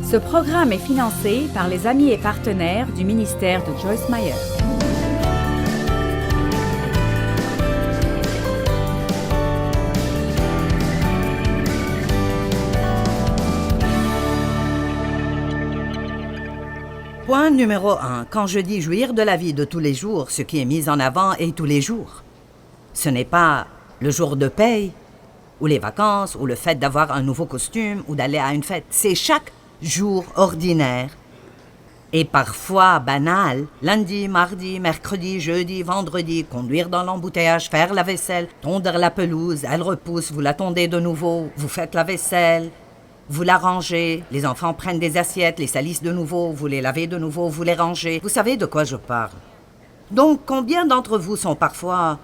Ce programme est financé par les amis et partenaires du ministère de Joyce Meyer. Point numéro 1. Quand je dis jouir de la vie de tous les jours, ce qui est mis en avant est tous les jours. Ce n'est pas le jour de paye, ou les vacances, ou le fait d'avoir un nouveau costume, ou d'aller à une fête. C'est chaque jour ordinaire et parfois banal. Lundi, mardi, mercredi, jeudi, vendredi, conduire dans l'embouteillage, faire la vaisselle, tondre la pelouse, elle repousse, vous la tondez de nouveau, vous faites la vaisselle, vous la rangez, les enfants prennent des assiettes, les salissent de nouveau, vous les lavez de nouveau, vous les rangez. Vous savez de quoi je parle. Donc, combien d'entre vous sont parfois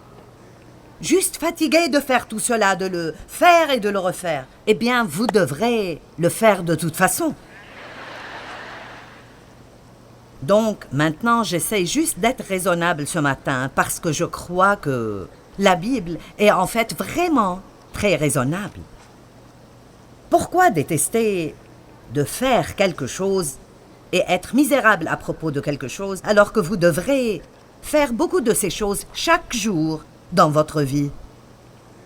juste fatigués de faire tout cela, de le faire et de le refaire? Eh bien, vous devrez le faire de toute façon. Donc, maintenant, j'essaie juste d'être raisonnable ce matin parce que je crois que la Bible est en fait vraiment très raisonnable. Pourquoi détester de faire quelque chose et être misérable à propos de quelque chose alors que vous devrez faire beaucoup de ces choses chaque jour dans votre vie?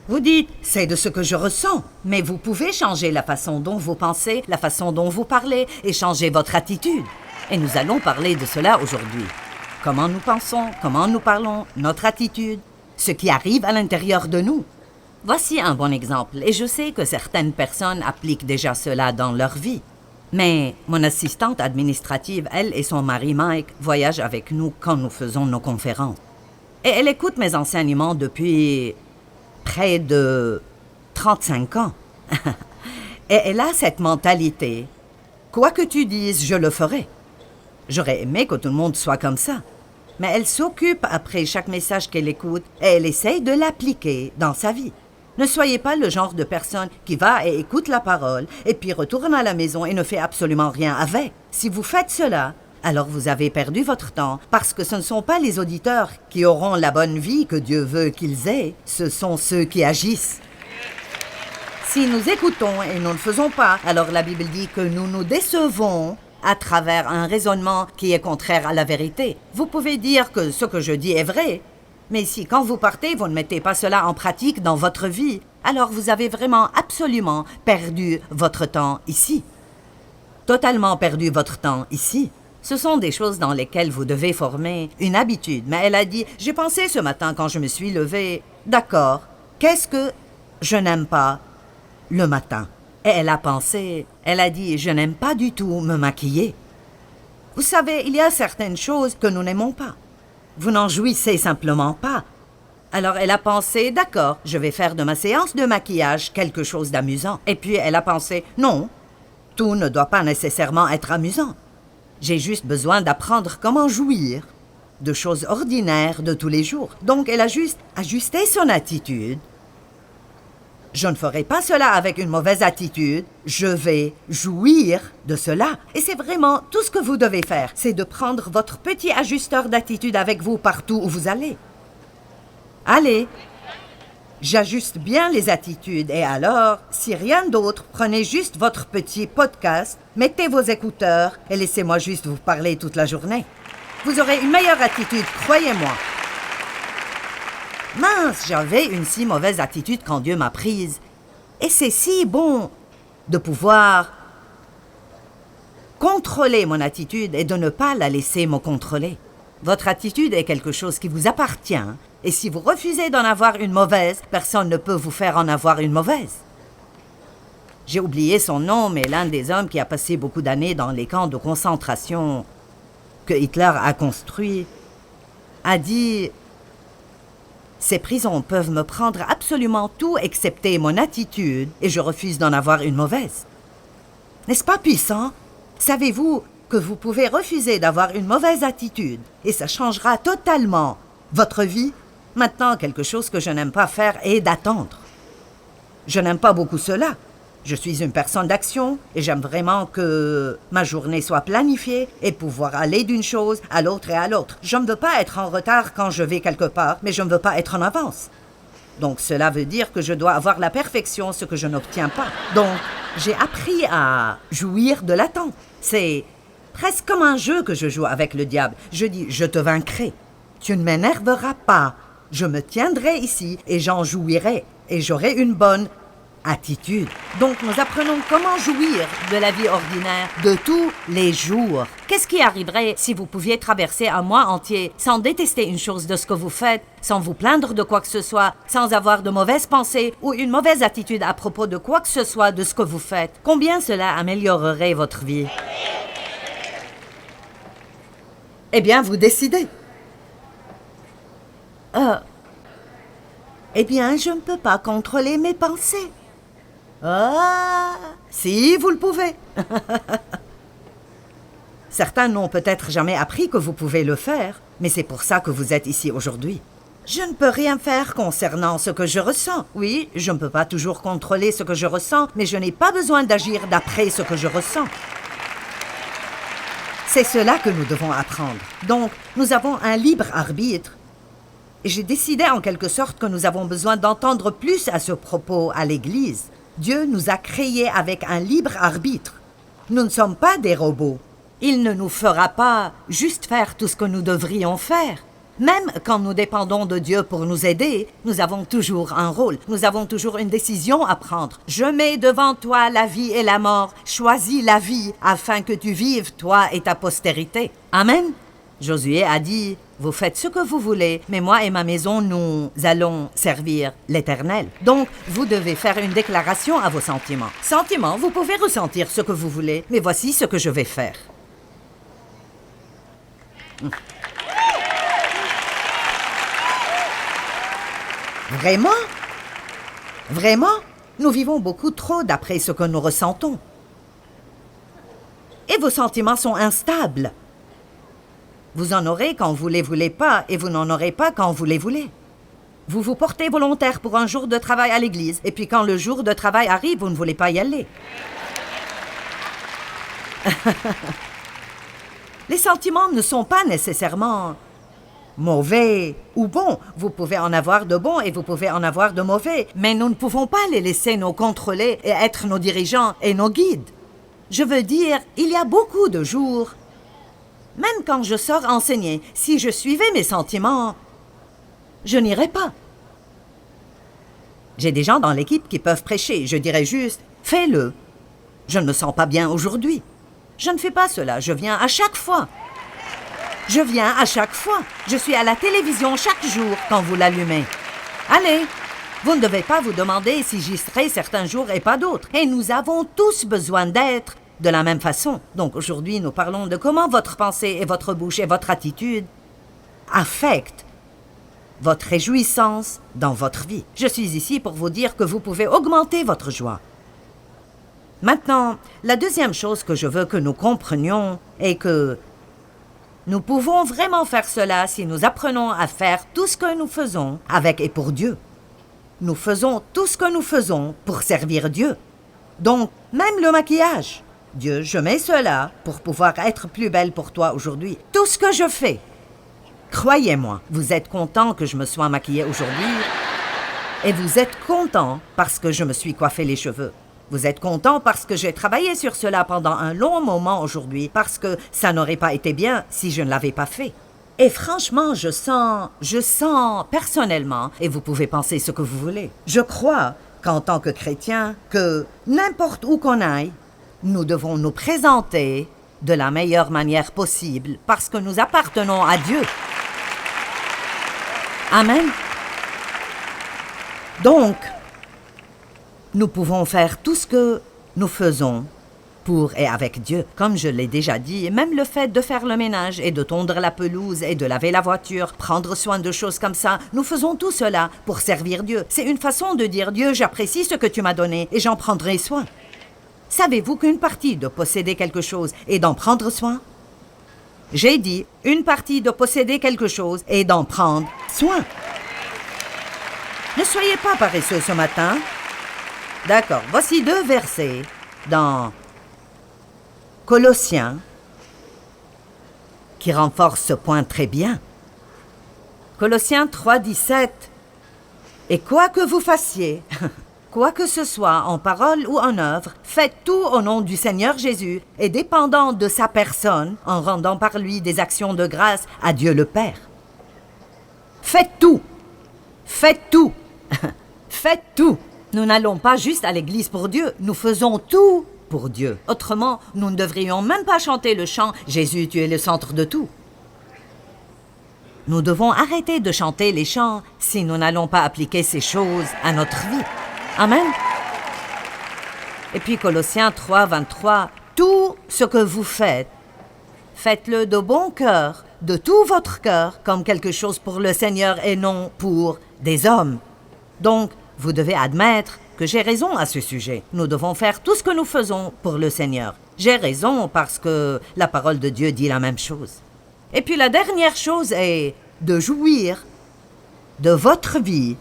Vous dites, c'est de ce que je ressens, mais vous pouvez changer la façon dont vous pensez, la façon dont vous parlez et changer votre attitude. Et nous allons parler de cela aujourd'hui. Comment nous pensons, comment nous parlons, notre attitude, ce qui arrive à l'intérieur de nous. Voici un bon exemple, et je sais que certaines personnes appliquent déjà cela dans leur vie. Mais mon assistante administrative, elle et son mari Mike, voyagent avec nous quand nous faisons nos conférences. Et elle écoute mes enseignements depuis près de 35 ans. Et elle a cette mentalité. Quoi que tu dises, je le ferai. J'aurais aimé que tout le monde soit comme ça. Mais elle s'occupe après chaque message qu'elle écoute et elle essaye de l'appliquer dans sa vie. Ne soyez pas le genre de personne qui va et écoute la parole et puis retourne à la maison et ne fait absolument rien avec. Si vous faites cela, alors vous avez perdu votre temps parce que ce ne sont pas les auditeurs qui auront la bonne vie que Dieu veut qu'ils aient, ce sont ceux qui agissent. Si nous écoutons et nous ne le faisons pas, alors la Bible dit que nous nous décevons à travers un raisonnement qui est contraire à la vérité. Vous pouvez dire que ce que je dis est vrai, mais si quand vous partez, vous ne mettez pas cela en pratique dans votre vie, alors vous avez vraiment absolument perdu votre temps ici. Totalement perdu votre temps ici. Ce sont des choses dans lesquelles vous devez former une habitude. Mais elle a dit, j'ai pensé ce matin quand je me suis levée, d'accord, qu'est-ce que je n'aime pas le matin? Et elle a pensé, elle a dit, je n'aime pas du tout me maquiller. Vous savez, il y a certaines choses que nous n'aimons pas. Vous n'en jouissez simplement pas. Alors elle a pensé, d'accord, je vais faire de ma séance de maquillage quelque chose d'amusant. Et puis elle a pensé, non, tout ne doit pas nécessairement être amusant. J'ai juste besoin d'apprendre comment jouir de choses ordinaires de tous les jours. Donc elle a juste ajusté son attitude. Je ne ferai pas cela avec une mauvaise attitude. Je vais jouir de cela. Et c'est vraiment tout ce que vous devez faire. C'est de prendre votre petit ajusteur d'attitude avec vous partout où vous allez. Allez, j'ajuste bien les attitudes. Et alors, si rien d'autre, prenez juste votre petit podcast, mettez vos écouteurs et laissez-moi juste vous parler toute la journée. Vous aurez une meilleure attitude, croyez-moi. Mince, j'avais une si mauvaise attitude quand Dieu m'a prise. Et c'est si bon de pouvoir contrôler mon attitude et de ne pas la laisser me contrôler. Votre attitude est quelque chose qui vous appartient. Et si vous refusez d'en avoir une mauvaise, personne ne peut vous faire en avoir une mauvaise. J'ai oublié son nom, mais l'un des hommes qui a passé beaucoup d'années dans les camps de concentration que Hitler a construits a dit... Ces prisons peuvent me prendre absolument tout excepté mon attitude et je refuse d'en avoir une mauvaise. N'est-ce pas puissant? Savez-vous que vous pouvez refuser d'avoir une mauvaise attitude et ça changera totalement votre vie? Maintenant, quelque chose que je n'aime pas faire est d'attendre. Je n'aime pas beaucoup cela. Je suis une personne d'action et j'aime vraiment que ma journée soit planifiée et pouvoir aller d'une chose à l'autre et à l'autre. Je ne veux pas être en retard quand je vais quelque part, mais je ne veux pas être en avance. Donc cela veut dire que je dois avoir la perfection, ce que je n'obtiens pas. Donc j'ai appris à jouir de l'attente. C'est presque comme un jeu que je joue avec le diable. Je dis, je te vaincrai. Tu ne m'énerveras pas. Je me tiendrai ici et j'en jouirai. Et j'aurai une bonne attitude. Donc nous apprenons comment jouir de la vie ordinaire de tous les jours. Qu'est-ce qui arriverait si vous pouviez traverser un mois entier sans détester une chose de ce que vous faites, sans vous plaindre de quoi que ce soit, sans avoir de mauvaises pensées ou une mauvaise attitude à propos de quoi que ce soit de ce que vous faites? Combien cela améliorerait votre vie? Eh bien, vous décidez. Eh bien, je ne peux pas contrôler mes pensées. Ah, si, vous le pouvez. Certains n'ont peut-être jamais appris que vous pouvez le faire, mais c'est pour ça que vous êtes ici aujourd'hui. Je ne peux rien faire concernant ce que je ressens. Oui, je ne peux pas toujours contrôler ce que je ressens, mais je n'ai pas besoin d'agir d'après ce que je ressens. C'est cela que nous devons apprendre. Donc, nous avons un libre arbitre. Et j'ai décidé en quelque sorte que nous avons besoin d'entendre plus à ce propos à l'Église. Dieu nous a créés avec un libre arbitre. Nous ne sommes pas des robots. Il ne nous fera pas juste faire tout ce que nous devrions faire. Même quand nous dépendons de Dieu pour nous aider, nous avons toujours un rôle. Nous avons toujours une décision à prendre. Je mets devant toi la vie et la mort. Choisis la vie afin que tu vives, toi et ta postérité. Amen. Josué a dit, vous faites ce que vous voulez, mais moi et ma maison, nous allons servir l'Éternel. Donc, vous devez faire une déclaration à vos sentiments. Sentiments, vous pouvez ressentir ce que vous voulez, mais voici ce que je vais faire. Vraiment? Vraiment? Nous vivons beaucoup trop d'après ce que nous ressentons. Et vos sentiments sont instables. Vous en aurez quand vous les voulez pas et vous n'en aurez pas quand vous les voulez. Vous vous portez volontaire pour un jour de travail à l'église et puis quand le jour de travail arrive, vous ne voulez pas y aller. Les sentiments ne sont pas nécessairement mauvais ou bons. Vous pouvez en avoir de bons et vous pouvez en avoir de mauvais. Mais nous ne pouvons pas les laisser nous contrôler et être nos dirigeants et nos guides. Je veux dire, il y a beaucoup de jours, même quand je sors enseigner, si je suivais mes sentiments, je n'irais pas. J'ai des gens dans l'équipe qui peuvent prêcher. Je dirais juste, fais-le. Je ne me sens pas bien aujourd'hui. Je ne fais pas cela. Je viens à chaque fois. Je viens à chaque fois. Je suis à la télévision chaque jour quand vous l'allumez. Allez, vous ne devez pas vous demander si j'y serai certains jours et pas d'autres. Et nous avons tous besoin d'être de la même façon. Donc aujourd'hui, nous parlons de comment votre pensée et votre bouche et votre attitude affectent votre réjouissance dans votre vie. Je suis ici pour vous dire que vous pouvez augmenter votre joie. Maintenant, la deuxième chose que je veux que nous comprenions est que nous pouvons vraiment faire cela si nous apprenons à faire tout ce que nous faisons avec et pour Dieu. Nous faisons tout ce que nous faisons pour servir Dieu. Donc, même le maquillage. Dieu, je mets cela pour pouvoir être plus belle pour toi aujourd'hui. Tout ce que je fais. Croyez-moi, vous êtes content que je me sois maquillée aujourd'hui et vous êtes content parce que je me suis coiffé les cheveux. Vous êtes content parce que j'ai travaillé sur cela pendant un long moment aujourd'hui, parce que ça n'aurait pas été bien si je ne l'avais pas fait. Et franchement, je sens personnellement, et vous pouvez penser ce que vous voulez, je crois qu'en tant que chrétien, que n'importe où qu'on aille, nous devons nous présenter de la meilleure manière possible parce que nous appartenons à Dieu. Amen. Donc, nous pouvons faire tout ce que nous faisons pour et avec Dieu. Comme je l'ai déjà dit, même le fait de faire le ménage et de tondre la pelouse et de laver la voiture, prendre soin de choses comme ça, nous faisons tout cela pour servir Dieu. C'est une façon de dire, Dieu, j'apprécie ce que tu m'as donné et j'en prendrai soin. Savez-vous qu'une partie de posséder quelque chose est d'en prendre soin? J'ai dit, une partie de posséder quelque chose est d'en prendre soin. Ne soyez pas paresseux ce matin. D'accord, voici 2 versets dans Colossiens qui renforcent ce point très bien. Colossiens 3, 17. Et quoi que vous fassiez, quoi que ce soit en parole ou en œuvre, faites tout au nom du Seigneur Jésus et dépendant de sa personne, en rendant par lui des actions de grâce à Dieu le Père. Faites tout. Faites tout. Faites tout. Nous n'allons pas juste à l'église pour Dieu, nous faisons tout pour Dieu. Autrement, nous ne devrions même pas chanter le chant « Jésus, tu es le centre de tout ». Nous devons arrêter de chanter les chants si nous n'allons pas appliquer ces choses à notre vie. Amen. Et puis Colossiens 3, 23, « Tout ce que vous faites, faites-le de bon cœur, de tout votre cœur, comme quelque chose pour le Seigneur et non pour des hommes. » Donc, vous devez admettre que j'ai raison à ce sujet. Nous devons faire tout ce que nous faisons pour le Seigneur. J'ai raison parce que la parole de Dieu dit la même chose. Et puis la dernière chose est de jouir de votre vie,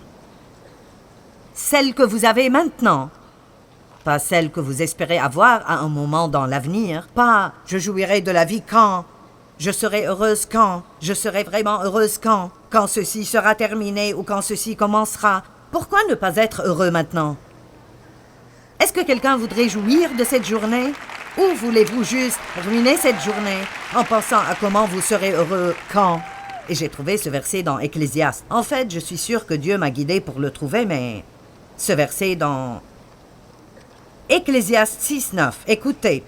celle que vous avez maintenant, pas celle que vous espérez avoir à un moment dans l'avenir, pas « je jouirai de la vie quand », « je serai heureuse quand »,« je serai vraiment heureuse quand ceci sera terminé ou quand ceci commencera ». Pourquoi ne pas être heureux maintenant? Est-ce que quelqu'un voudrait jouir de cette journée? Ou voulez-vous juste ruiner cette journée en pensant à comment vous serez heureux quand? Et j'ai trouvé ce verset dans Ecclésiaste. En fait, je suis sûre que Dieu m'a guidé pour le trouver, mais ce verset dans Ecclésiaste 6, 9. Écoutez.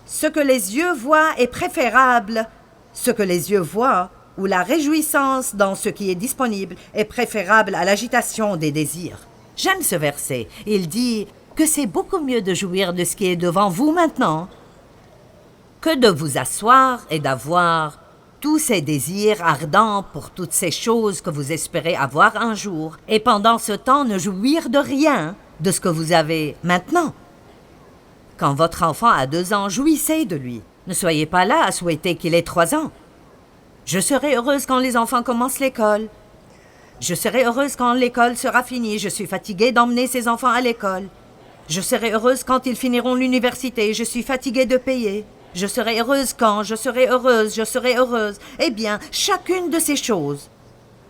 Ce que les yeux voient est préférable. Ce que les yeux voient, où la réjouissance dans ce qui est disponible est préférable à l'agitation des désirs. J'aime ce verset. Il dit que c'est beaucoup mieux de jouir de ce qui est devant vous maintenant que de vous asseoir et d'avoir tous ces désirs ardents pour toutes ces choses que vous espérez avoir un jour et pendant ce temps ne jouir de rien de ce que vous avez maintenant. Quand votre enfant a 2 ans, jouissez de lui. Ne soyez pas là à souhaiter qu'il ait 3 ans. Je serai heureuse quand les enfants commencent l'école. Je serai heureuse quand l'école sera finie. Je suis fatiguée d'emmener ces enfants à l'école. Je serai heureuse quand ils finiront l'université. Je suis fatiguée de payer. Je serai heureuse quand, je serai heureuse. Eh bien, chacune de ces choses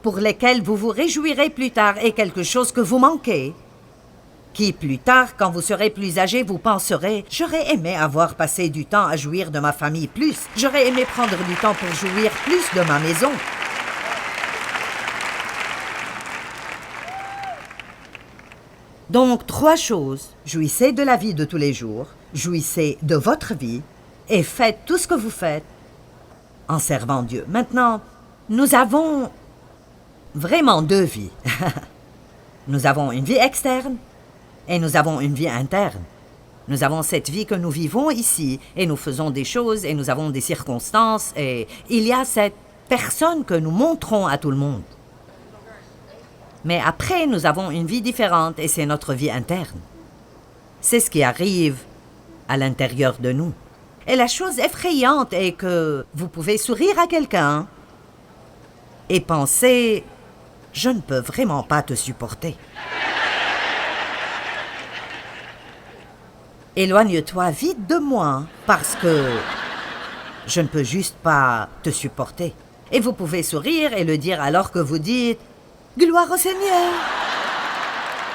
pour lesquelles vous vous réjouirez plus tard est quelque chose que vous manquez. Qui, plus tard, quand vous serez plus âgé, vous penserez « J'aurais aimé avoir passé du temps à jouir de ma famille plus. J'aurais aimé prendre du temps pour jouir plus de ma maison. » Donc, 3 choses. Jouissez de la vie de tous les jours, jouissez de votre vie et faites tout ce que vous faites en servant Dieu. Maintenant, nous avons vraiment 2 vies. Nous avons une vie externe et nous avons une vie interne. Nous avons cette vie que nous vivons ici et nous faisons des choses et nous avons des circonstances et il y a cette personne que nous montrons à tout le monde. Mais après, nous avons une vie différente et c'est notre vie interne. C'est ce qui arrive à l'intérieur de nous. Et la chose effrayante est que vous pouvez sourire à quelqu'un et penser « Je ne peux vraiment pas te supporter ». Éloigne-toi vite de moi parce que je ne peux juste pas te supporter. Et vous pouvez sourire et le dire alors que vous dites « Gloire au Seigneur !»«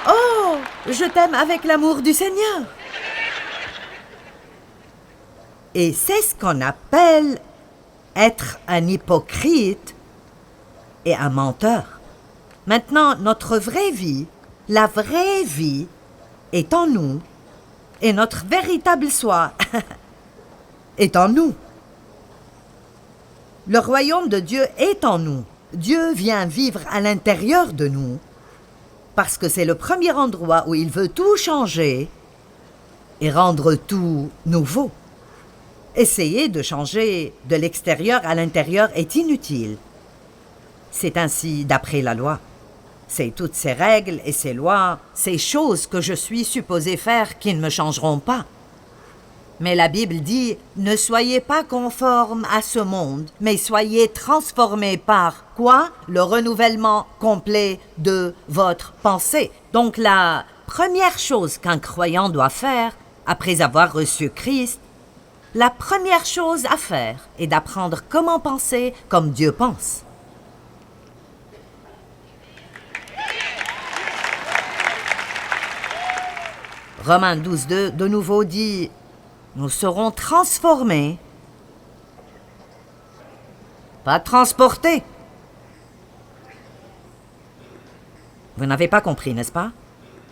Oh, je t'aime avec l'amour du Seigneur !» Et c'est ce qu'on appelle être un hypocrite et un menteur. Maintenant, notre vraie vie, la vraie vie, est en nous. Et notre véritable soi est en nous. Le royaume de Dieu est en nous. Dieu vient vivre à l'intérieur de nous parce que c'est le premier endroit où il veut tout changer et rendre tout nouveau. Essayer de changer de l'extérieur à l'intérieur est inutile. C'est ainsi d'après la loi. C'est toutes ces règles et ces lois, ces choses que je suis supposé faire qui ne me changeront pas. Mais la Bible dit « Ne soyez pas conformes à ce monde, mais soyez transformés par quoi? Le renouvellement complet de votre pensée. » Donc la première chose qu'un croyant doit faire, après avoir reçu Christ, la première chose à faire est d'apprendre comment penser comme Dieu pense. Romains 12:2 de nouveau dit « Nous serons transformés ». Pas transportés. Vous n'avez pas compris, n'est-ce pas?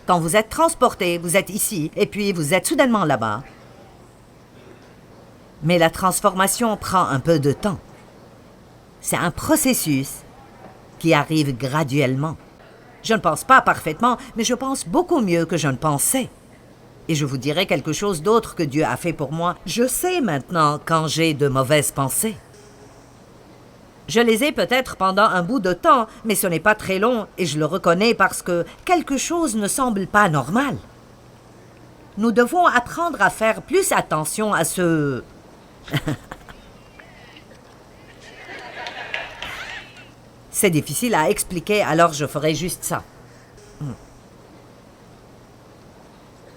Quand vous êtes transporté, vous êtes ici, et puis vous êtes soudainement là-bas. Mais la transformation prend un peu de temps. C'est un processus qui arrive graduellement. Je ne pense pas parfaitement, mais je pense beaucoup mieux que je ne pensais. Et je vous dirai quelque chose d'autre que Dieu a fait pour moi. Je sais maintenant quand j'ai de mauvaises pensées. Je les ai peut-être pendant un bout de temps, mais ce n'est pas très long et je le reconnais parce que quelque chose ne semble pas normal. Nous devons apprendre à faire plus attention à ce... C'est difficile à expliquer, alors je ferai juste ça.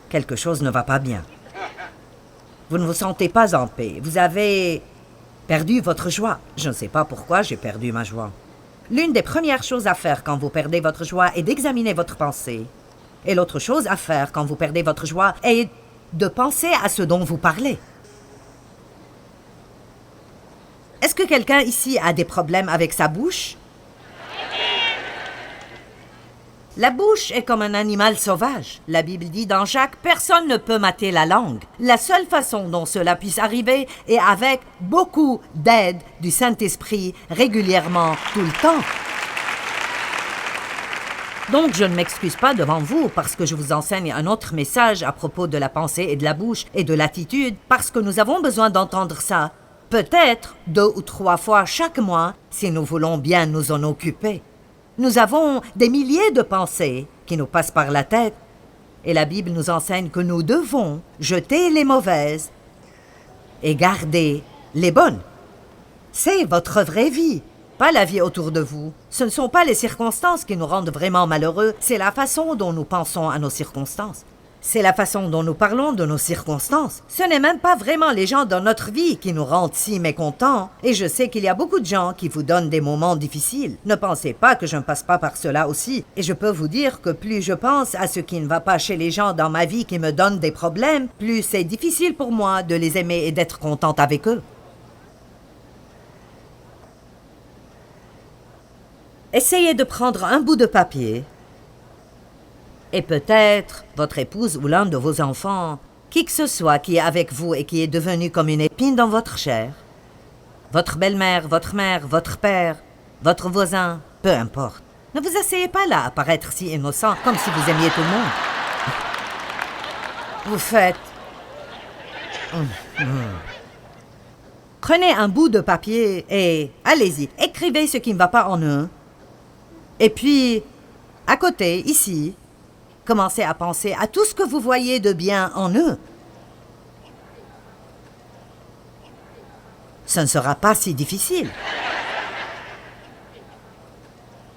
Quelque chose ne va pas bien. Vous ne vous sentez pas en paix. Vous avez perdu votre joie. Je ne sais pas pourquoi j'ai perdu ma joie. L'une des premières choses à faire quand vous perdez votre joie est d'examiner votre pensée. Et l'autre chose à faire quand vous perdez votre joie est de penser à ce dont vous parlez. Est-ce que quelqu'un ici a des problèmes avec sa bouche? La bouche est comme un animal sauvage. La Bible dit dans Jacques, personne ne peut mater la langue. La seule façon dont cela puisse arriver est avec beaucoup d'aide du Saint-Esprit régulièrement, tout le temps. Donc, je ne m'excuse pas devant vous parce que je vous enseigne un autre message à propos de la pensée et de la bouche et de l'attitude, parce que nous avons besoin d'entendre ça. Peut-être 2 ou 3 fois chaque mois, si nous voulons bien nous en occuper. Nous avons des milliers de pensées qui nous passent par la tête, et la Bible nous enseigne que nous devons jeter les mauvaises et garder les bonnes. C'est votre vraie vie, pas la vie autour de vous. Ce ne sont pas les circonstances qui nous rendent vraiment malheureux, c'est la façon dont nous pensons à nos circonstances. C'est la façon dont nous parlons de nos circonstances. Ce n'est même pas vraiment les gens dans notre vie qui nous rendent si mécontents. Et je sais qu'il y a beaucoup de gens qui vous donnent des moments difficiles. Ne pensez pas que je ne passe pas par cela aussi. Et je peux vous dire que plus je pense à ce qui ne va pas chez les gens dans ma vie qui me donnent des problèmes, plus c'est difficile pour moi de les aimer et d'être contente avec eux. Essayez de prendre un bout de papier. Et peut-être votre épouse ou l'un de vos enfants, qui que ce soit qui est avec vous et qui est devenu comme une épine dans votre chair, votre belle-mère, votre mère, votre père, votre voisin, peu importe. Ne vous asseyez pas là à paraître si innocent, comme si vous aimiez tout le monde. Vous faites... Prenez un bout de papier et allez-y, écrivez ce qui ne va pas en eux. Et puis, à côté, ici... Commencez à penser à tout ce que vous voyez de bien en eux. Ce ne sera pas si difficile.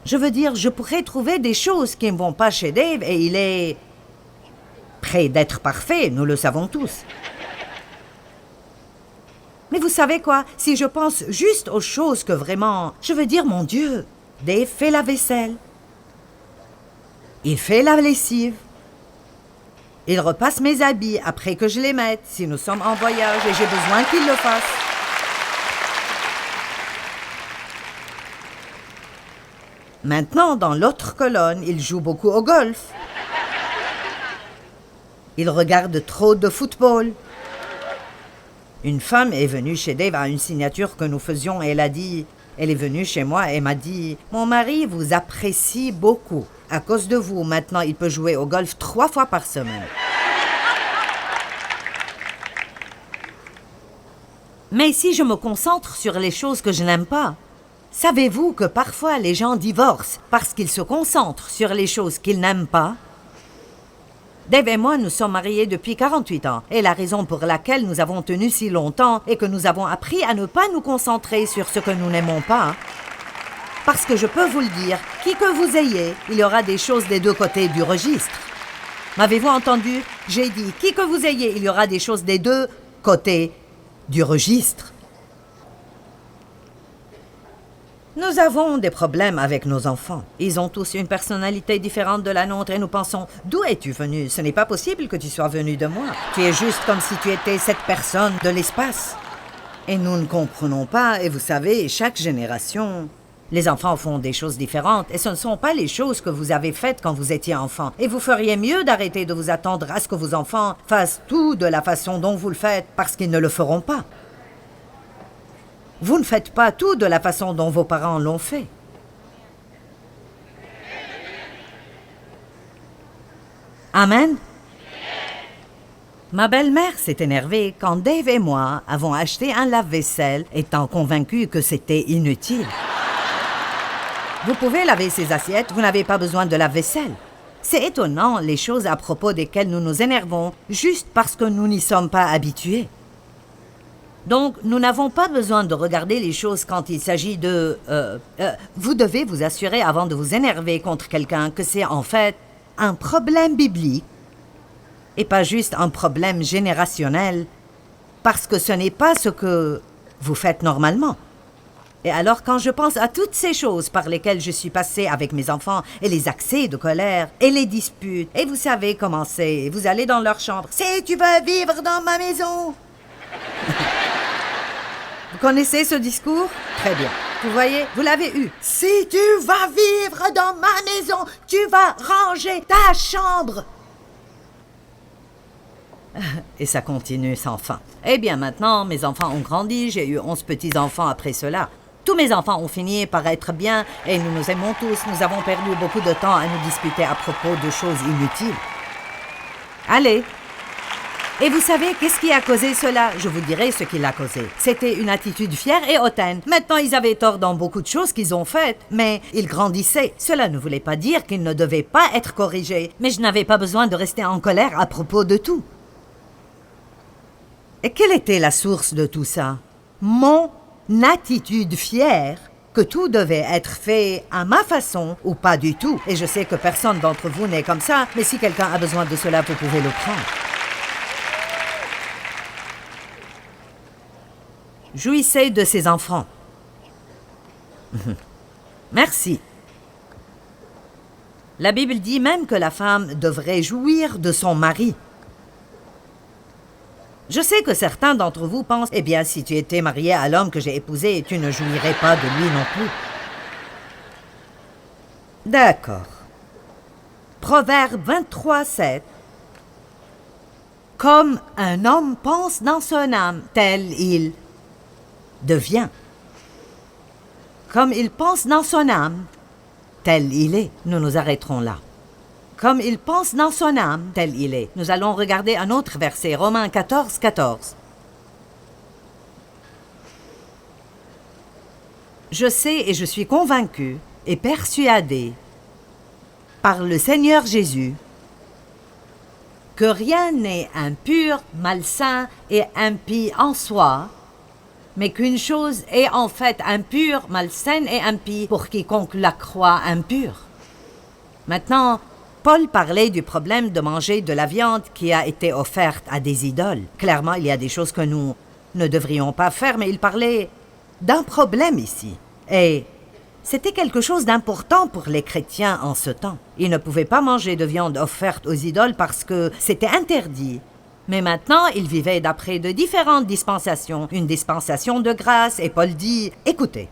Je veux dire, je pourrais trouver des choses qui ne vont pas chez Dave et il est près d'être parfait, nous le savons tous. Mais vous savez quoi? Si je pense juste aux choses que vraiment... Je veux dire, mon Dieu, Dave fait la vaisselle. Il fait la lessive. Il repasse mes habits après que je les mette, si nous sommes en voyage et j'ai besoin qu'il le fasse. Maintenant, dans l'autre colonne, il joue beaucoup au golf. Il regarde trop de football. Une femme est venue chez Dave à une signature que nous faisions et elle a dit... Elle est venue chez moi et m'a dit « Mon mari vous apprécie beaucoup. À cause de vous, maintenant, il peut jouer au golf 3 fois par semaine. » Mais si je me concentre sur les choses que je n'aime pas, savez-vous que parfois les gens divorcent parce qu'ils se concentrent sur les choses qu'ils n'aiment pas? Dave et moi, nous sommes mariés depuis 48 ans. Et la raison pour laquelle nous avons tenu si longtemps est que nous avons appris à ne pas nous concentrer sur ce que nous n'aimons pas. Parce que je peux vous le dire, qui que vous ayez, il y aura des choses des 2 côtés du registre. M'avez-vous entendu? J'ai dit, qui que vous ayez, il y aura des choses des 2 côtés du registre. Nous avons des problèmes avec nos enfants. Ils ont tous une personnalité différente de la nôtre et nous pensons « D'où es-tu venu? Ce n'est pas possible que tu sois venu de moi. Tu es juste comme si tu étais cette personne de l'espace. » Et nous ne comprenons pas, et vous savez, chaque génération... Les enfants font des choses différentes et ce ne sont pas les choses que vous avez faites quand vous étiez enfant. Et vous feriez mieux d'arrêter de vous attendre à ce que vos enfants fassent tout de la façon dont vous le faites parce qu'ils ne le feront pas. Vous ne faites pas tout de la façon dont vos parents l'ont fait. Amen. Ma belle-mère s'est énervée quand Dave et moi avons acheté un lave-vaisselle, étant convaincus que c'était inutile. Vous pouvez laver ces assiettes, vous n'avez pas besoin de lave-vaisselle. C'est étonnant les choses à propos desquelles nous nous énervons juste parce que nous n'y sommes pas habitués. Donc, nous n'avons pas besoin de regarder les choses quand il s'agit de... vous devez vous assurer avant de vous énerver contre quelqu'un que c'est en fait un problème biblique et pas juste un problème générationnel parce que ce n'est pas ce que vous faites normalement. Et alors, quand je pense à toutes ces choses par lesquelles je suis passée avec mes enfants et les accès de colère et les disputes, et vous savez comment c'est, vous allez dans leur chambre. « Si tu veux vivre dans ma maison !» Vous connaissez ce discours? Très bien. Vous voyez, vous l'avez eu. « Si tu vas vivre dans ma maison, tu vas ranger ta chambre !» Et ça continue sans fin. Eh bien, maintenant, mes enfants ont grandi, j'ai eu 11 petits-enfants après cela. Tous mes enfants ont fini par être bien et nous nous aimons tous. Nous avons perdu beaucoup de temps à nous disputer à propos de choses inutiles. Allez. Et vous savez, qu'est-ce qui a causé cela? Je vous dirai ce qui l'a causé. C'était une attitude fière et hautaine. Maintenant, ils avaient tort dans beaucoup de choses qu'ils ont faites, mais ils grandissaient. Cela ne voulait pas dire qu'ils ne devaient pas être corrigés, mais je n'avais pas besoin de rester en colère à propos de tout. Et quelle était la source de tout ça? Mon attitude fière que tout devait être fait à ma façon ou pas du tout. Et je sais que personne d'entre vous n'est comme ça, mais si quelqu'un a besoin de cela, vous pouvez le prendre. Jouissez de ses enfants. Merci. La Bible dit même que la femme devrait jouir de son mari. Je sais que certains d'entre vous pensent, eh bien, si tu étais marié à l'homme que j'ai épousé, tu ne jouirais pas de lui non plus. D'accord. Proverbe 23:7. Comme un homme pense dans son âme, tel il devient. Comme il pense dans son âme, tel il est. Nous nous arrêterons là. Comme il pense dans son âme, tel il est. Nous allons regarder un autre verset, Romains 14:14. Je sais et je suis convaincu et persuadé par le Seigneur Jésus que rien n'est impur, malsain et impie en soi, mais qu'une chose est en fait impure, malsaine et impie pour quiconque la croit impure. Maintenant, Paul parlait du problème de manger de la viande qui a été offerte à des idoles. Clairement, il y a des choses que nous ne devrions pas faire, mais il parlait d'un problème ici. Et c'était quelque chose d'important pour les chrétiens en ce temps. Ils ne pouvaient pas manger de viande offerte aux idoles parce que c'était interdit. Mais maintenant, ils vivaient d'après de différentes dispensations, une dispensation de grâce, et Paul dit « Écoutez,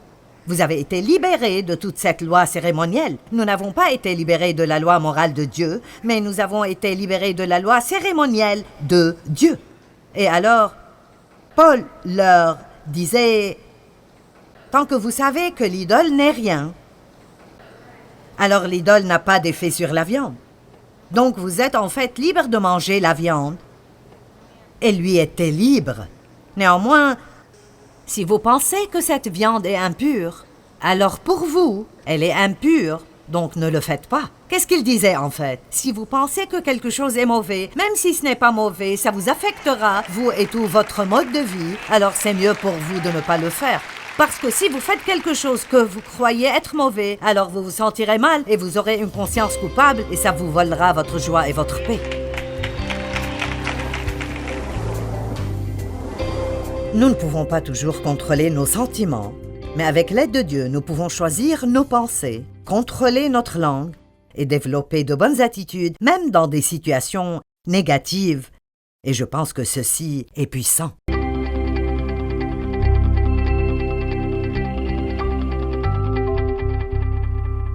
vous avez été libérés de toute cette loi cérémonielle. Nous n'avons pas été libérés de la loi morale de Dieu, mais nous avons été libérés de la loi cérémonielle de Dieu. » Et alors, Paul leur disait « Tant que vous savez que l'idole n'est rien, alors l'idole n'a pas d'effet sur la viande. Donc vous êtes en fait libre de manger la viande. » Et lui était libre. Néanmoins, si vous pensez que cette viande est impure, alors pour vous, elle est impure, donc ne le faites pas. Qu'est-ce qu'il disait en fait? Si vous pensez que quelque chose est mauvais, même si ce n'est pas mauvais, ça vous affectera, vous et tout votre mode de vie, alors c'est mieux pour vous de ne pas le faire. Parce que si vous faites quelque chose que vous croyez être mauvais, alors vous vous sentirez mal et vous aurez une conscience coupable et ça vous volera votre joie et votre paix. Nous ne pouvons pas toujours contrôler nos sentiments, Mais avec l'aide de Dieu, nous pouvons choisir nos pensées, contrôler notre langue et développer de bonnes attitudes, même dans des situations négatives. Et je pense que ceci est puissant.